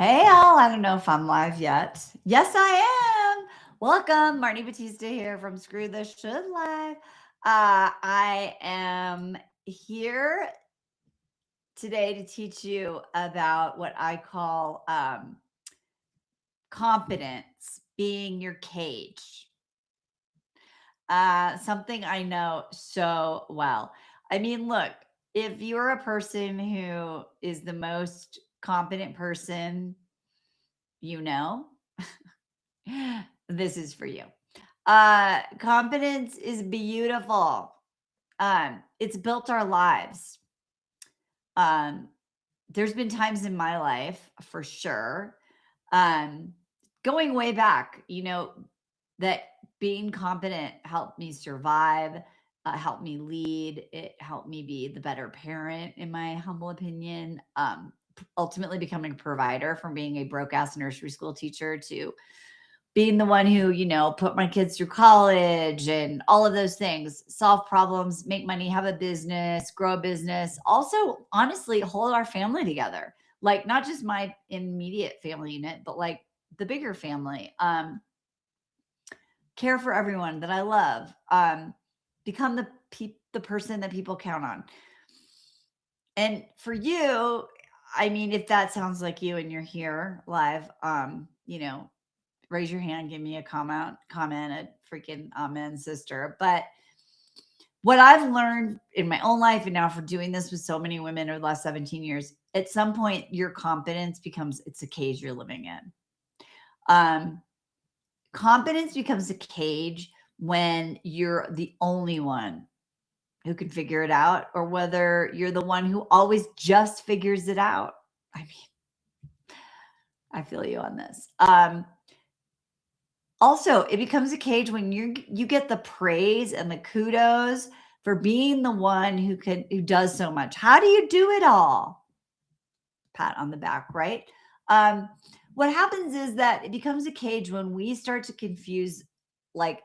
Hey, all. I don't know if I'm live yet. Yes, I am. Welcome. Marnie Batista here from Screw This Should Live. I am here today to teach you about what I call competence being your cage. Something I know so well. I mean, look, if you're a person who is the most competent person you know, this is for you. Confidence is beautiful. It's built our lives. Um, there's been times in my life for sure, um, going way back, that being competent helped me survive, helped me lead, it helped me be the better parent, in my humble opinion. Ultimately becoming a provider from being a broke ass nursery school teacher to being the one who, put my kids through college and all of those things, solve problems, make money, have a business, grow a business. Also, honestly, hold our family together. Like not just my immediate family unit, but like the bigger family. Care for everyone that I love. Become the person that people count on. And for you, I mean, if that sounds like you and you're here live, raise your hand, give me a comment, a freaking amen, sister. But what I've learned in my own life, and now for doing this with so many women over the last 17 years, at some point your confidence becomes it's a cage you're living in. Confidence becomes a cage when you're the only one who can figure it out, or whether you're the one who always just figures it out. I mean, I feel you on this. Also, it becomes a cage when you get the praise and the kudos for being the one who does so much. How do you do it all? Pat on the back, right? What happens is that it becomes a cage when we start to confuse like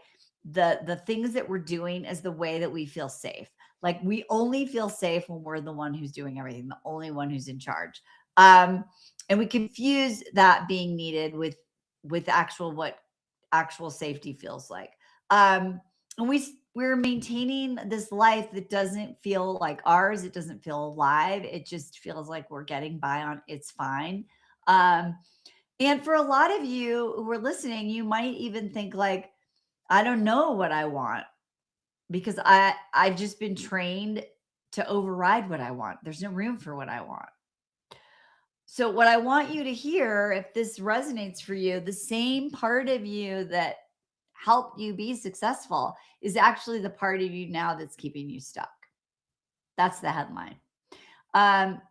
the things that we're doing as the way that we feel safe. Like we only feel safe when we're the one who's doing everything, the only one who's in charge. And we confuse that being needed with what actual safety feels like. And we're maintaining this life that doesn't feel like ours. It doesn't feel alive. It just feels like we're getting by on it's fine. Um, and for a lot of you who are listening, you might even think like, I don't know what I want because I've just been trained to override what I want. There's no room for what I want. So what I want you to hear, if this resonates for you, the same part of you that helped you be successful is actually the part of you now that's keeping you stuck. That's the headline. Um,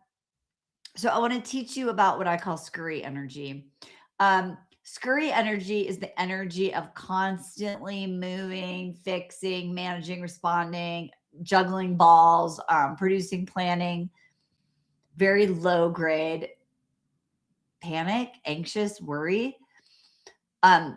so I want to teach you about what I call scurry energy. Scurry energy is the energy of constantly moving, fixing, managing, responding, juggling balls, producing, planning, very low grade panic, anxious, worry. And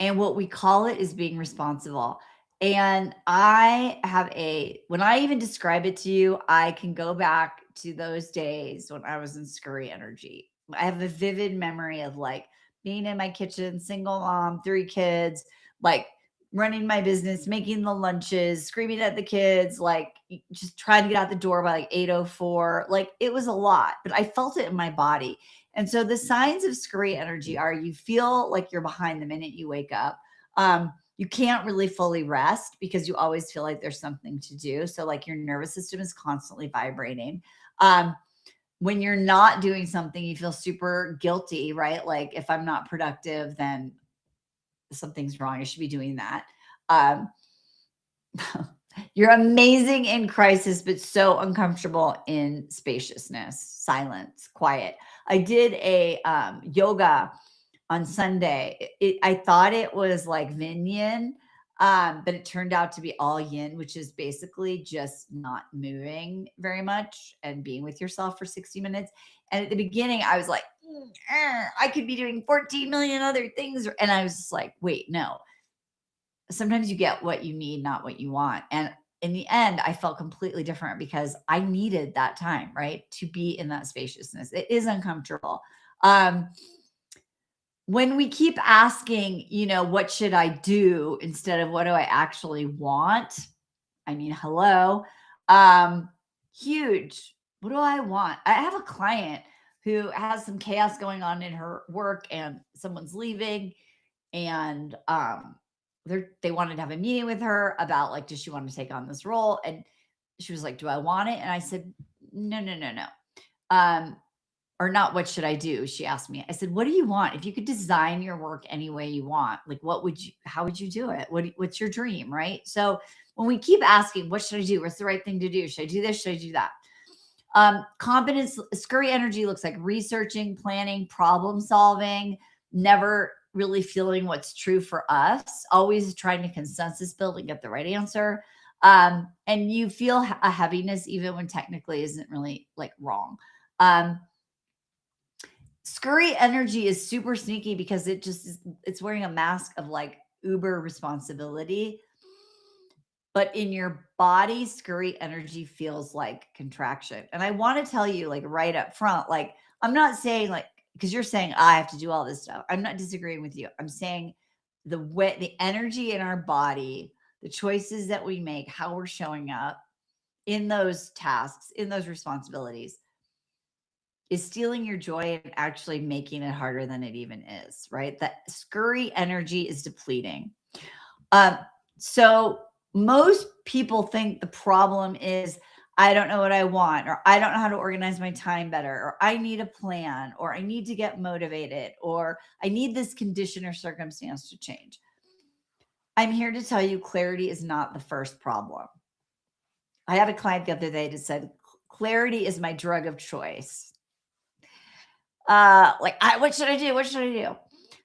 what we call it is being responsible. And when I even describe it to you, I can go back to those days when I was in scurry energy. I have a vivid memory of like being in my kitchen, single mom, 3 kids, like running my business, making the lunches, screaming at the kids, like just trying to get out the door by like 8:04. Like it was a lot, but I felt it in my body. And so the signs of scurry energy are you feel like you're behind the minute you wake up. You can't really fully rest because you always feel like there's something to do. So like your nervous system is constantly vibrating. When you're not doing something, you feel super guilty, right? Like if I'm not productive, then something's wrong. I should be doing that. Um, you're amazing in crisis, but so uncomfortable in spaciousness, silence, quiet. I did a yoga on Sunday. I thought it was like Yin Yin, but it turned out to be all Yin, which is basically just not moving very much and being with yourself for 60 minutes. And at the beginning, I was like, I could be doing 14 million other things. And I was just like, wait, no. Sometimes you get what you need, not what you want. And in the end, I felt completely different because I needed that time, right? To be in that spaciousness. It is uncomfortable. Um, when we keep asking, what should I do instead of what do I actually want? I mean, hello. Um, Huge. What do I want? I have a client who has some chaos going on in her work and someone's leaving and they wanted to have a meeting with her about like, does she want to take on this role? And she was like, do I want it? And I said, no, no, no, no. Or not, what should I do? She asked me. I said, what do you want? If you could design your work any way you want, like how would you do it? What's your dream? Right. So when we keep asking, what should I do? What's the right thing to do? Should I do this? Should I do that? Confidence, scurry energy looks like researching, planning, problem solving, never really feeling what's true for us, always trying to consensus build and get the right answer. And you feel a heaviness even when technically isn't really like wrong. Scurry energy is super sneaky because it's wearing a mask of like uber responsibility. But in your body, scurry energy feels like contraction. And I want to tell you, like right up front, like I'm not saying like, because you're saying I have to do all this stuff. I'm not disagreeing with you. I'm saying the energy in our body, the choices that we make, how we're showing up in those tasks, in those responsibilities, is stealing your joy and actually making it harder than it even is, right? That scurry energy is depleting. So most people think the problem is I don't know what I want, or I don't know how to organize my time better, or I need a plan, or I need to get motivated, or I need this condition or circumstance to change. I'm here to tell you clarity is not the first problem. I had a client the other day that said, clarity is my drug of choice. What should I do? What should I do?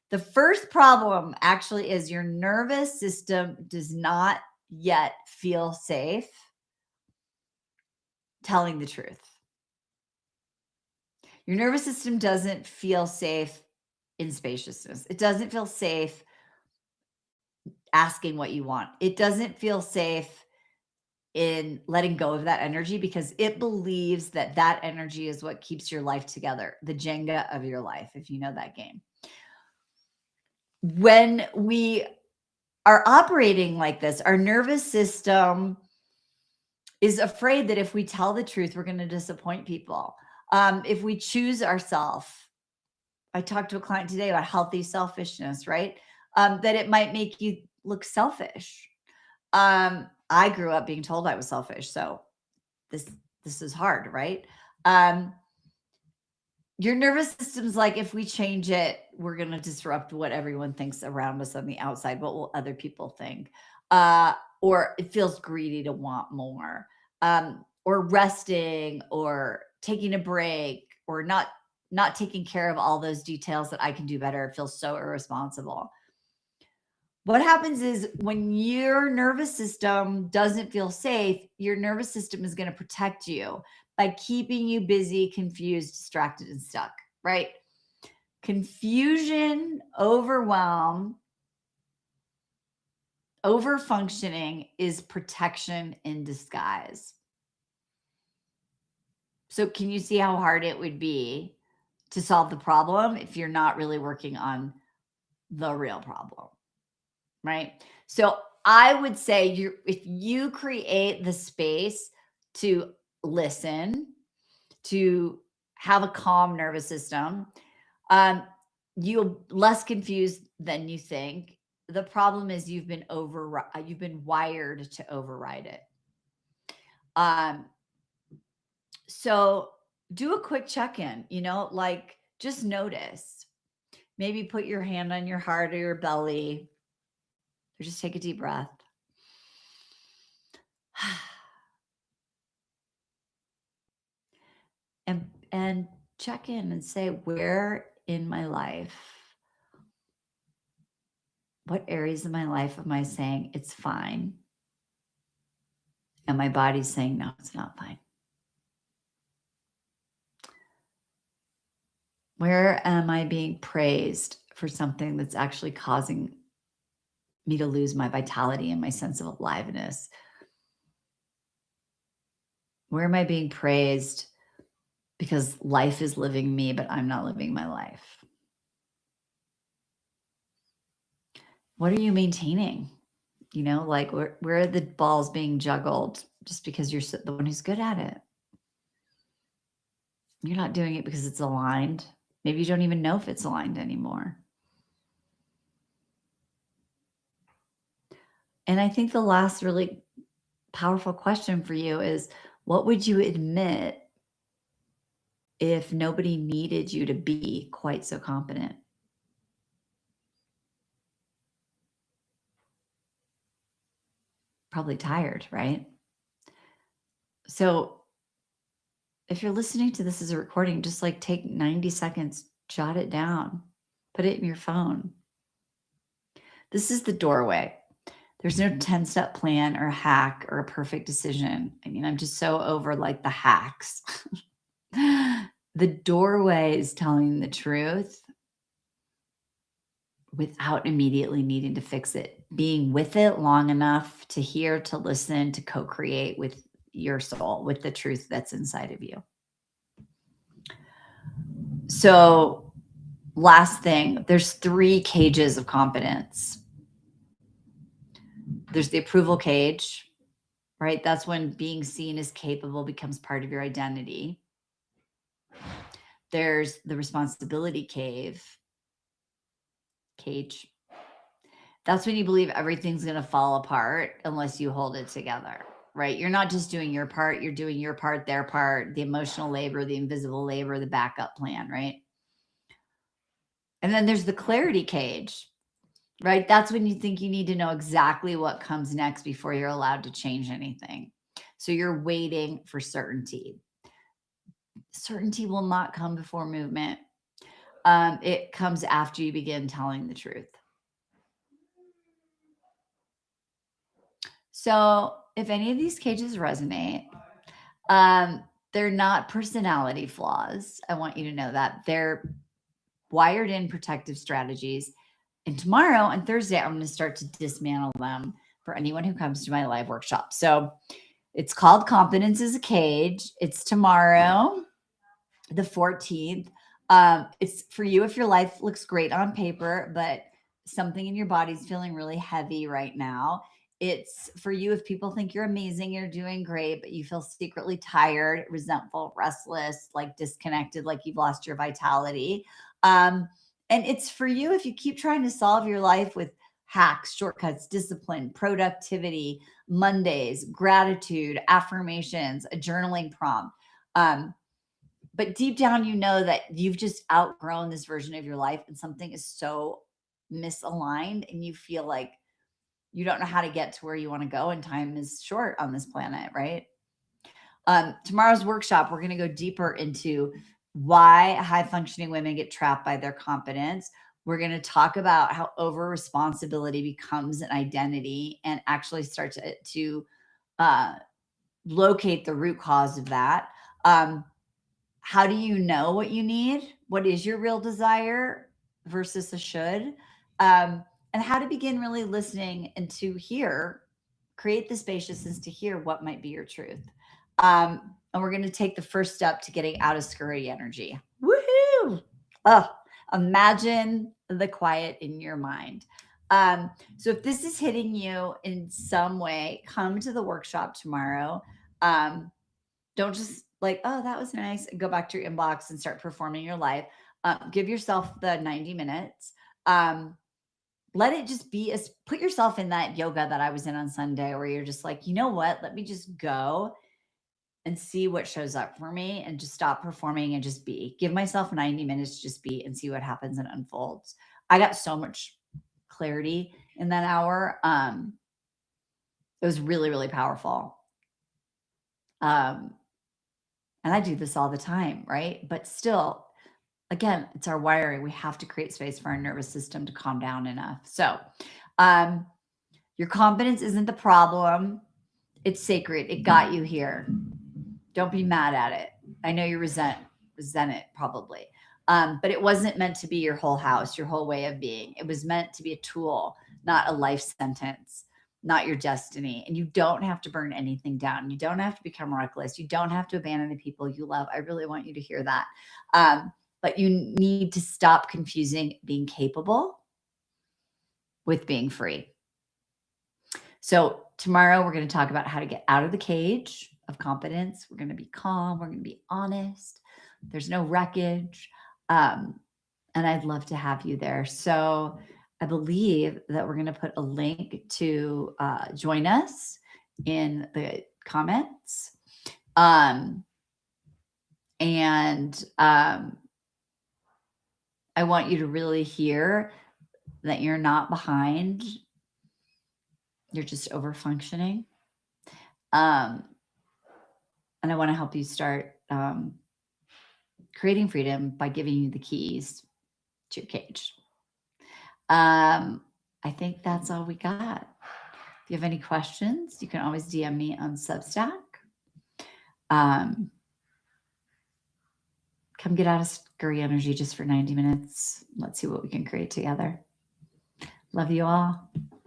The first problem actually is your nervous system does not yet feel safe telling the truth. Your nervous system doesn't feel safe in spaciousness. It doesn't feel safe asking what you want. It doesn't feel safe in letting go of that energy because it believes that that energy is what keeps your life together, the Jenga of your life, if you know that game. When we are operating like this, our nervous system is afraid that if we tell the truth, we're going to disappoint people. If we choose ourselves, I talked to a client today about healthy selfishness, right? That it might make you look selfish. I grew up being told I was selfish, so this is hard, right? Your nervous system's like, if we change it, we're going to disrupt what everyone thinks around us on the outside. What will other people think? Or it feels greedy to want more, or resting, or taking a break, or not taking care of all those details that I can do better. It feels so irresponsible. What happens is when your nervous system doesn't feel safe, your nervous system is going to protect you by keeping you busy, confused, distracted, and stuck, right? Confusion, overwhelm, overfunctioning is protection in disguise. So can you see how hard it would be to solve the problem if you're not really working on the real problem, right? So I would say if you create the space to listen, to have a calm nervous system, you're less confused than you think. The problem is you've been wired to override it. So do a quick check-in, like just notice. Maybe put your hand on your heart or your belly, or just take a deep breath. And check in and say, where in my life, what areas of my life am I saying it's fine? And my body's saying, no, it's not fine. Where am I being praised for something that's actually causing me to lose my vitality and my sense of aliveness? Where am I being praised because life is living me, but I'm not living my life? What are you maintaining? Like where are the balls being juggled just because you're the one who's good at it? You're not doing it because it's aligned. Maybe you don't even know if it's aligned anymore. And I think the last really powerful question for you is, what would you admit if nobody needed you to be quite so competent? Probably tired, right? So if you're listening to this as a recording, just like take 90 seconds, jot it down, put it in your phone. This is the doorway. There's no 10-step plan or hack or a perfect decision. I mean, I'm just so over like the hacks. The doorway is telling the truth without immediately needing to fix it, being with it long enough to hear, to listen, to co-create with your soul, with the truth that's inside of you. So last thing, there's 3 cages of competence. There's the approval cage, right? That's when being seen as capable becomes part of your identity. There's the responsibility cage. That's when you believe everything's going to fall apart unless you hold it together, right? You're not just doing your part, you're doing your part, their part, the emotional labor, the invisible labor, the backup plan, right? And then there's the clarity cage, right? That's when you think you need to know exactly what comes next before you're allowed to change anything. So you're waiting for certainty. Certainty will not come before movement. It comes after you begin telling the truth. So if any of these cages resonate, they're not personality flaws. I want you to know that. They're wired in protective strategies. And tomorrow on Thursday, I'm going to start to dismantle them for anyone who comes to my live workshop. So it's called Competence is a Cage. It's tomorrow, the 14th. It's for you if your life looks great on paper, but something in your body's feeling really heavy right now. It's for you if people think you're amazing, you're doing great, but you feel secretly tired, resentful, restless, like disconnected, like you've lost your vitality. And it's for you if you keep trying to solve your life with hacks, shortcuts, discipline, productivity, Mondays, gratitude, affirmations, a journaling prompt. But deep down, you know that you've just outgrown this version of your life and something is so misaligned and you feel like you don't know how to get to where you want to go and time is short on this planet, right? Tomorrow's workshop, we're going to go deeper into why high functioning women get trapped by their competence. We're going to talk about how over responsibility becomes an identity and actually start to locate the root cause of that. How do you know what you need? What is your real desire versus a should? And how to begin really listening and to hear, create the spaciousness to hear what might be your truth. And we're going to take the first step to getting out of scurry energy. Woohoo! Oh, imagine the quiet in your mind. So if this is hitting you in some way, come to the workshop tomorrow. Don't just like, oh, that was nice, and go back to your inbox and start performing your life. Give yourself the 90 minutes. Let it just be put yourself in that yoga that I was in on Sunday where you're just like, you know what? Let me just go and see what shows up for me and just stop performing and just be. Give myself 90 minutes to just be and see what happens and unfolds. I got so much clarity in that hour. It was really, really powerful. And I do this all the time, right? But still, again, it's our wiring. We have to create space for our nervous system to calm down enough. So, your confidence isn't the problem. It's sacred. It got you here. Don't be mad at it. I know you resent it probably. But it wasn't meant to be your whole house, your whole way of being. It was meant to be a tool, not a life sentence. not your destiny. And you don't have to burn anything down. You don't have to become reckless. You don't have to abandon the people you love. I really want you to hear that. But you need to stop confusing being capable with being free. So tomorrow we're going to talk about how to get out of the cage of competence. We're going to be calm. We're going to be honest. There's no wreckage. And I'd love to have you there. So I believe that we're going to put a link to join us in the comments. I want you to really hear that you're not behind. You're just over functioning. And I want to help you start creating freedom by giving you the keys to your cage. I think that's all we got. If you have any questions, you can always DM me on Substack. Come get out of scurry energy just for 90 minutes. Let's see what we can create together. Love you all.